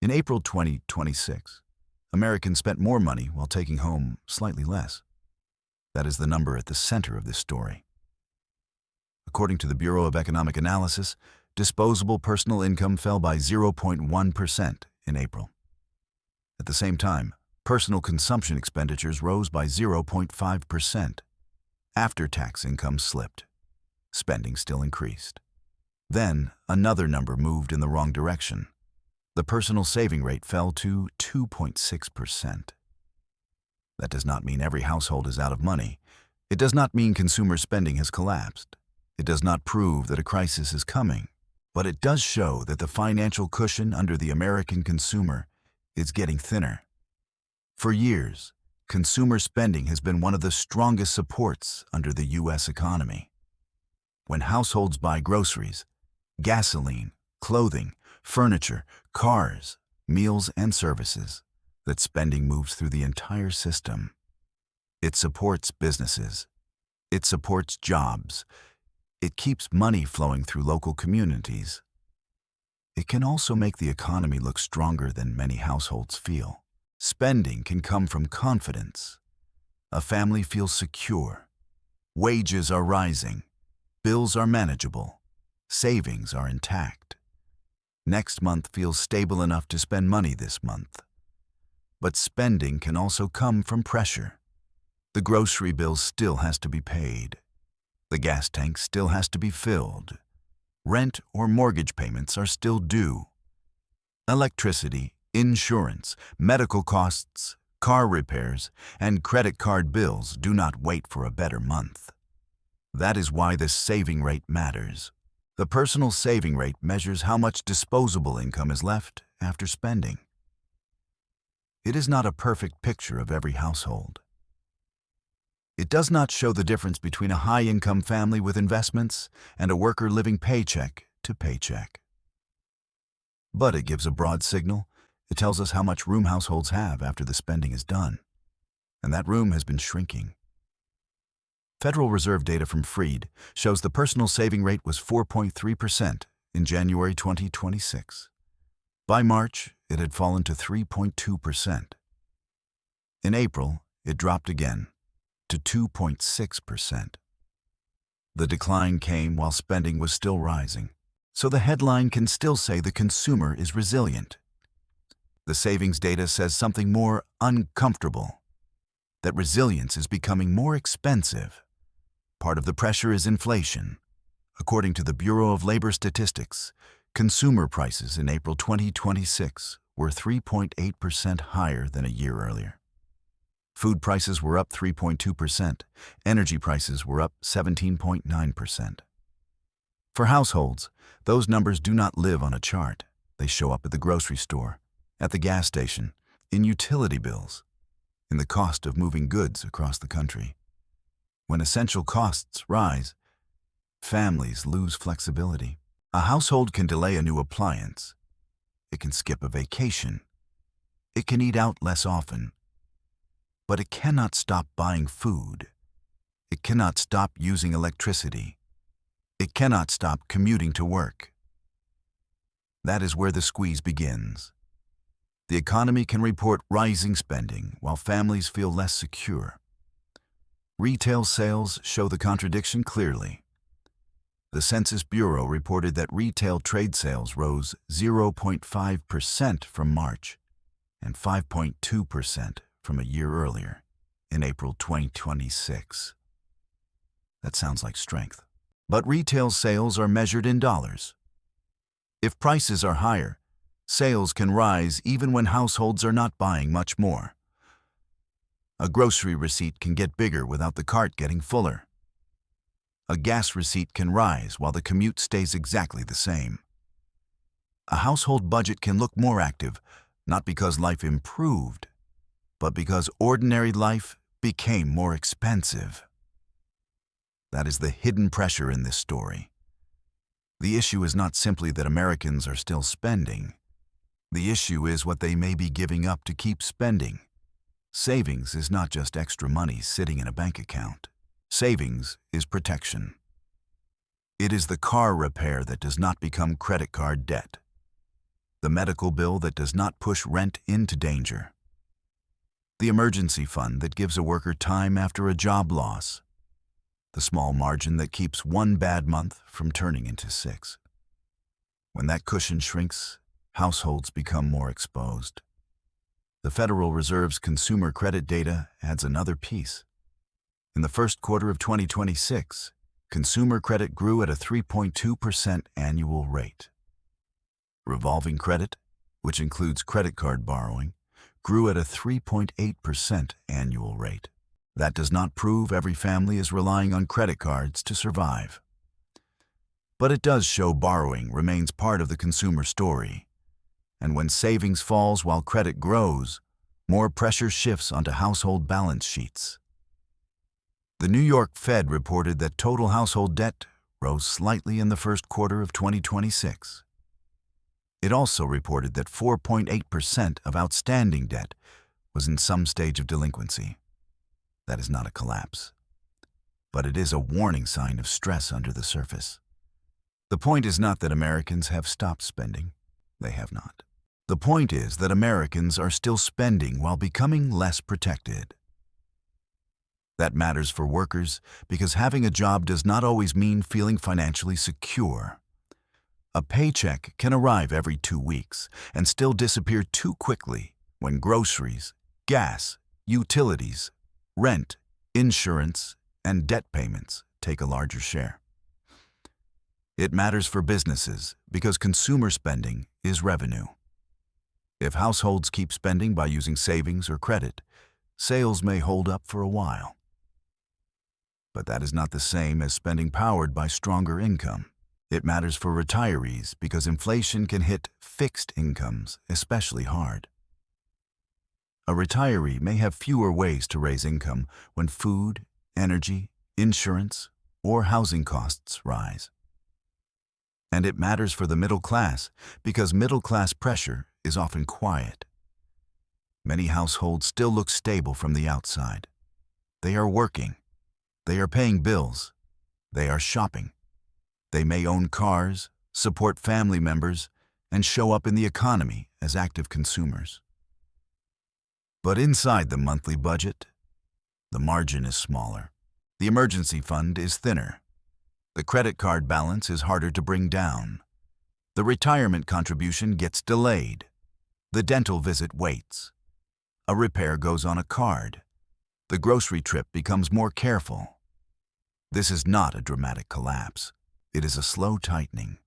In April 2026, Americans spent more money while taking home slightly less. That is the number at the center of this story. According to the Bureau of Economic Analysis, disposable personal income fell by 0.1% in April. At the same time, personal consumption expenditures rose by 0.5%. After-tax income slipped. Spending still increased. Then, another number moved in the wrong direction. The personal saving rate fell to 2.6%. That does not mean every household is out of money. It does not mean consumer spending has collapsed. It does not prove that a crisis is coming. But it does show that the financial cushion under the American consumer is getting thinner. For years, consumer spending has been one of the strongest supports under the U.S. economy. When households buy groceries, gasoline, clothing, furniture, cars, meals, and services, that spending moves through the entire system. It supports businesses. It supports jobs. It keeps money flowing through local communities. It can also make the economy look stronger than many households feel. Spending can come from confidence. A family feels secure. Wages are rising. Bills are manageable. Savings are intact. Next month feels stable enough to spend money this month. But spending can also come from pressure. The grocery bill still has to be paid. The gas tank still has to be filled. Rent or mortgage payments are still due. Electricity, insurance, medical costs, car repairs, and credit card bills do not wait for a better month. That is why the saving rate matters. The personal saving rate measures how much disposable income is left after spending. It is not a perfect picture of every household. It does not show the difference between a high-income family with investments and a worker living paycheck to paycheck. But it gives a broad signal. It tells us how much room households have after the spending is done. And that room has been shrinking. Federal Reserve data from Freed shows the personal saving rate was 4.3% in January 2026. By March, it had fallen to 3.2%. In April, it dropped again to 2.6%. The decline came while spending was still rising, so the headline can still say the consumer is resilient. The savings data says something more uncomfortable, that resilience is becoming more expensive. Part of the pressure is inflation. According to the Bureau of Labor Statistics, consumer prices in April 2026 were 3.8% higher than a year earlier. Food prices were up 3.2%. Energy prices were up 17.9%. For households, those numbers do not live on a chart. They show up at the grocery store, at the gas station, in utility bills, in the cost of moving goods across the country. When essential costs rise, families lose flexibility. A household can delay a new appliance. It can skip a vacation. It can eat out less often. But it cannot stop buying food. It cannot stop using electricity. It cannot stop commuting to work. That is where the squeeze begins. The economy can report rising spending while families feel less secure. Retail sales show the contradiction clearly. The Census Bureau reported that retail trade sales rose 0.5% from March and 5.2% from a year earlier, in April 2026. That sounds like strength. But retail sales are measured in dollars. If prices are higher, sales can rise even when households are not buying much more. A grocery receipt can get bigger without the cart getting fuller. A gas receipt can rise while the commute stays exactly the same. A household budget can look more active, not because life improved, but because ordinary life became more expensive. That is the hidden pressure in this story. The issue is not simply that Americans are still spending. The issue is what they may be giving up to keep spending. Savings is not just extra money sitting in a bank account. Savings is protection. It is the car repair that does not become credit card debt. the medical bill that does not push rent into danger, the emergency fund that gives a worker time after a job loss, the small margin that keeps one bad month from turning into 6. When that cushion shrinks, households become more exposed. The Federal Reserve's consumer credit data adds another piece. In the first quarter of 2026, consumer credit grew at a 3.2% annual rate. Revolving credit, which includes credit card borrowing, grew at a 3.8% annual rate. That does not prove every family is relying on credit cards to survive. But it does show borrowing remains part of the consumer story. And when savings falls while credit grows, more pressure shifts onto household balance sheets. The New York Fed reported that total household debt rose slightly in the first quarter of 2026. It also reported that 4.8% of outstanding debt was in some stage of delinquency. That is not a collapse, but it is a warning sign of stress under the surface. The point is not that Americans have stopped spending. They have not. The point is that Americans are still spending while becoming less protected. That matters for workers because having a job does not always mean feeling financially secure. A paycheck can arrive every 2 weeks and still disappear too quickly when groceries, gas, utilities, rent, insurance, and debt payments take a larger share. It matters for businesses because consumer spending is revenue. If households keep spending by using savings or credit, sales may hold up for a while. But that is not the same as spending powered by stronger income. It matters for retirees because inflation can hit fixed incomes especially hard. A retiree may have fewer ways to raise income when food, energy, insurance, or housing costs rise. And it matters for the middle class because middle-class pressure is often quiet. Many households still look stable from the outside. They are working. They are paying bills. They are shopping. They may own cars, support family members, and show up in the economy as active consumers. But inside the monthly budget, the margin is smaller. The emergency fund is thinner. The credit card balance is harder to bring down. The retirement contribution gets delayed. The dental visit waits. A repair goes on a card. The grocery trip becomes more careful. This is not a dramatic collapse. It is a slow tightening.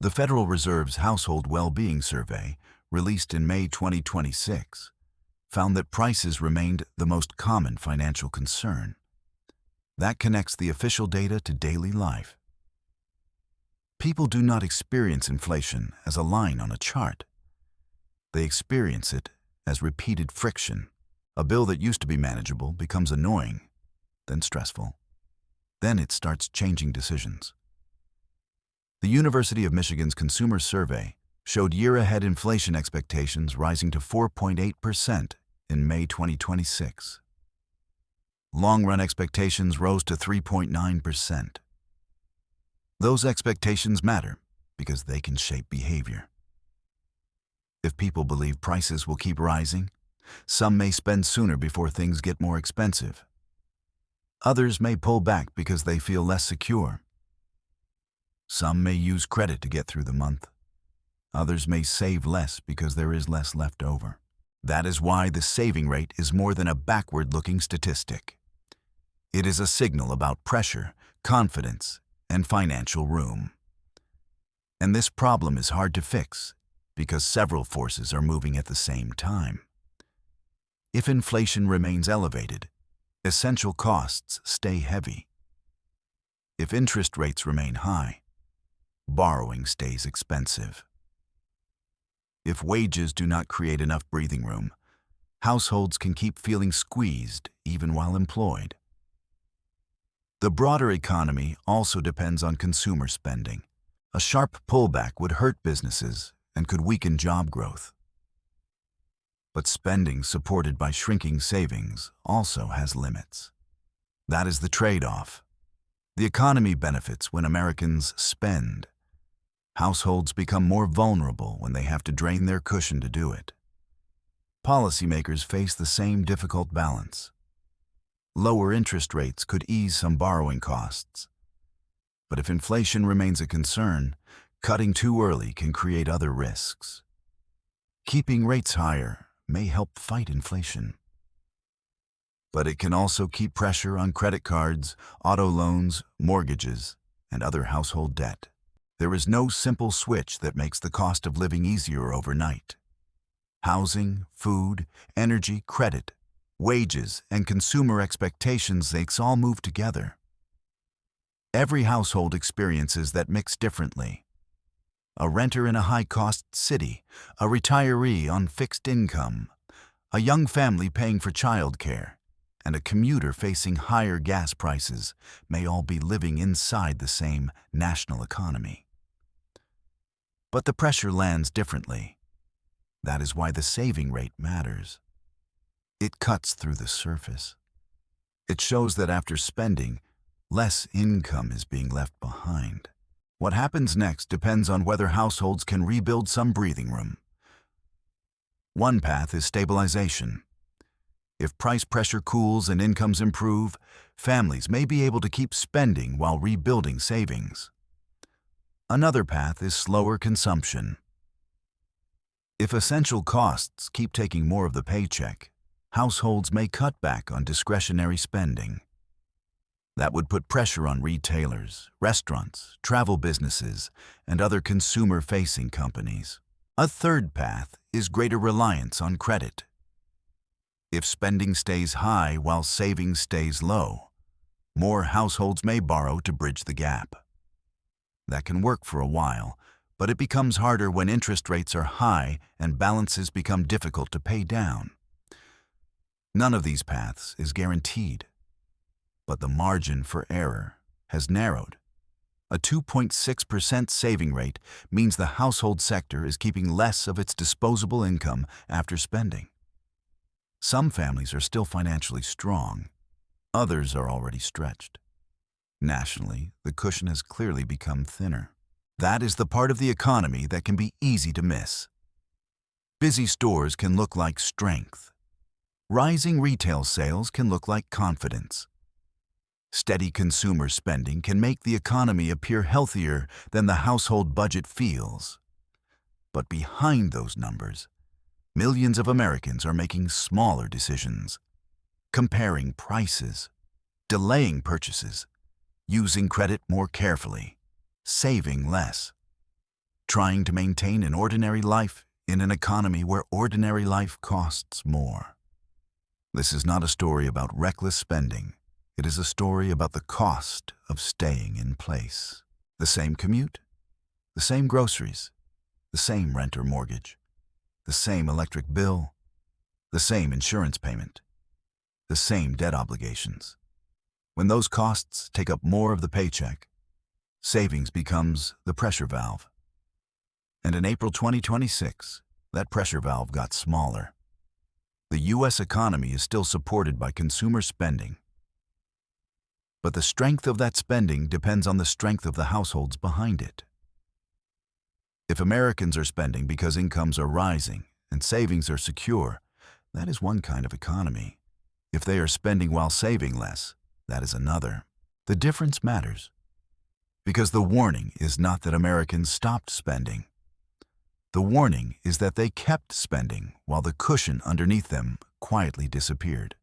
The Federal Reserve's Household Well-Being Survey, released in May 2026, found that prices remained the most common financial concern. That connects the official data to daily life. People do not experience inflation as a line on a chart. They experience it as repeated friction. A bill that used to be manageable becomes annoying, then stressful. Then it starts changing decisions. The University of Michigan's Consumer Survey showed year-ahead inflation expectations rising to 4.8% in May 2026. Long-run expectations rose to 3.9%. Those expectations matter because they can shape behavior. If people believe prices will keep rising, some may spend sooner before things get more expensive. Others may pull back because they feel less secure. Some may use credit to get through the month. Others may save less because there is less left over. That is why the saving rate is more than a backward-looking statistic. It is a signal about pressure, confidence, and financial room. And this problem is hard to fix because several forces are moving at the same time. If inflation remains elevated, essential costs stay heavy. If interest rates remain high, borrowing stays expensive. If wages do not create enough breathing room, households can keep feeling squeezed even while employed. The broader economy also depends on consumer spending. A sharp pullback would hurt businesses and could weaken job growth. But spending supported by shrinking savings also has limits. That is the trade-off. The economy benefits when Americans spend. Households become more vulnerable when they have to drain their cushion to do it. Policymakers face the same difficult balance. Lower interest rates could ease some borrowing costs. But if inflation remains a concern, cutting too early can create other risks. Keeping rates higher may help fight inflation. But it can also keep pressure on credit cards, auto loans, mortgages, and other household debt. There is no simple switch that makes the cost of living easier overnight. Housing, food, energy, credit, wages, and consumer expectations, they all move together. Every household experiences that mix differently. A renter in a high-cost city, a retiree on fixed income, a young family paying for childcare, and a commuter facing higher gas prices may all be living inside the same national economy. But the pressure lands differently. That is why the saving rate matters. It cuts through the surface. It shows that after spending, less income is being left behind. What happens next depends on whether households can rebuild some breathing room. One path is stabilization. If price pressure cools and incomes improve, families may be able to keep spending while rebuilding savings. Another path is slower consumption. If essential costs keep taking more of the paycheck, households may cut back on discretionary spending. That would put pressure on retailers, restaurants, travel businesses, and other consumer-facing companies. A third path is greater reliance on credit. If spending stays high while savings stays low, more households may borrow to bridge the gap. That can work for a while, but it becomes harder when interest rates are high and balances become difficult to pay down. None of these paths is guaranteed, but the margin for error has narrowed. A 2.6% saving rate means the household sector is keeping less of its disposable income after spending. Some families are still financially strong. Others are already stretched. Nationally, the cushion has clearly become thinner. That is the part of the economy that can be easy to miss. Busy stores can look like strength. Rising retail sales can look like confidence. Steady consumer spending can make the economy appear healthier than the household budget feels. But behind those numbers, millions of Americans are making smaller decisions, comparing prices, delaying purchases, using credit more carefully, saving less, trying to maintain an ordinary life in an economy where ordinary life costs more. This is not a story about reckless spending. It is a story about the cost of staying in place. The same commute, the same groceries, the same rent or mortgage, the same electric bill, the same insurance payment, the same debt obligations. When those costs take up more of the paycheck, savings becomes the pressure valve. And in April 2026, that pressure valve got smaller. The U.S. economy is still supported by consumer spending. But the strength of that spending depends on the strength of the households behind it. If Americans are spending because incomes are rising and savings are secure, that is one kind of economy. If they are spending while saving less, that is another. The difference matters. Because the warning is not that Americans stopped spending. The warning is that they kept spending while the cushion underneath them quietly disappeared.